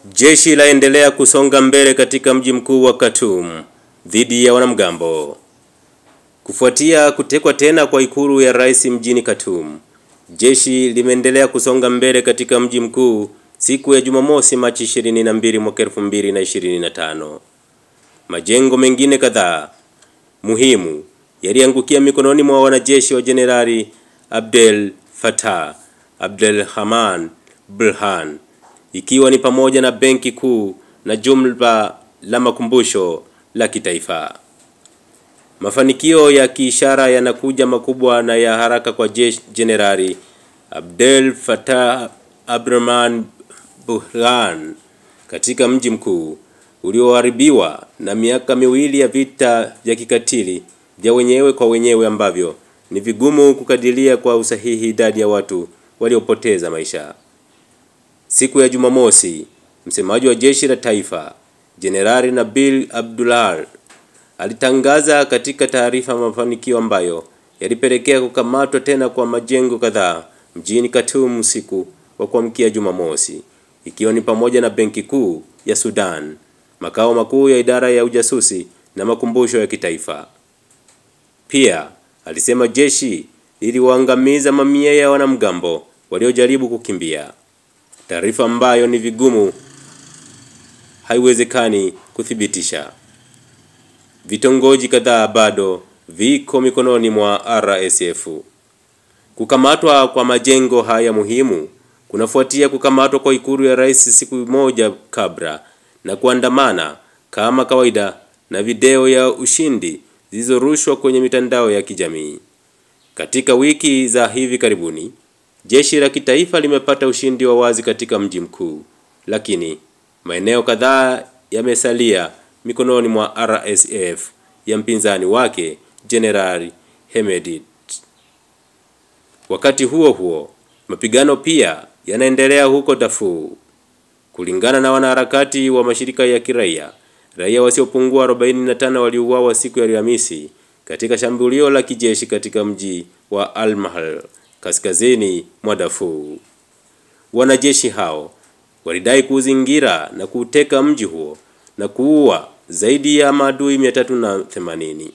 Jeshi laendelea kusonga mbele katika mji mkuu wa Khartoum dhidi ya wanamgambo. Kufuatia kutekwa tena kwa ikulu ya rais mjini Khartoum, jeshi limeendelea kusonga mbele katika mji mkuu siku ya Jumamosi Machi 22 mwaka 2025. Majengo mengine kadhaa muhimu yaliangukia mikononi mwa wanajeshi wa Jenerali Abdel Fattah Abdelrahman Burhan, ikiwa ni pamoja na benki kuu na jumba la makumbusho la kitaifa. Mafanikio ya kiishara yanakuja makubwa na ya haraka kwa Jenerali Abdel Fattah Abdelrahman Burhan katika mji mkuu ulioharibiwa na miaka miwili ya vita vya kikatili vya wenyewe kwa wenyewe ambavyo ni vigumu kukadiria kwa usahihi idadi ya watu waliopoteza maisha. Siku ya Jumamosi, msemaji wa jeshi la taifa, Jenerali Nabil Abdullah, alitangaza katika taarifa mafanikio ambayo yalipelekea kukamatwa tena kwa majengo kadhaa mjini Khartoum usiku wa kuamkia Jumamosi, ikiwa ni pamoja na benki kuu ya Sudan, makao makuu ya idara ya ujasusi na makumbusho ya kitaifa. Pia alisema jeshi liliwaangamiza mamia ya wanamgambo waliojaribu kukimbia, taarifa ambayo ni vigumu haiwezekani kuthibitisha. Vitongoji kadhaa bado viko mikononi mwa RSF. Kukamatwa kwa majengo haya muhimu kunafuatia kukamatwa kwa ikulu ya rais siku moja kabla na kuandamana kama kawaida na video ya ushindi zilizorushwa kwenye mitandao ya kijamii. Katika wiki za hivi karibuni, jeshi la kitaifa limepata ushindi wa wazi katika mji mkuu, lakini maeneo kadhaa yamesalia mikononi mwa RSF ya mpinzani wake Jenerali Hemedti. Wakati huo huo, mapigano pia yanaendelea huko Darfur. Kulingana na wanaharakati wa mashirika ya kiraia, raia wasiopungua 45 waliuawa siku ya Alhamisi katika shambulio la kijeshi katika mji wa Al-Mahal kaskazini mwa Darfur. Wanajeshi hao walidai kuzingira na kuteka mji huo na kuua zaidi ya maadui 380.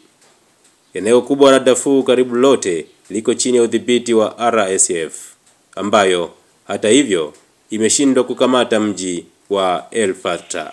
Eneo kubwa la Darfur karibu lote liko chini ya udhibiti wa RSF, ambayo hata hivyo imeshindwa kukamata mji wa El Fasher.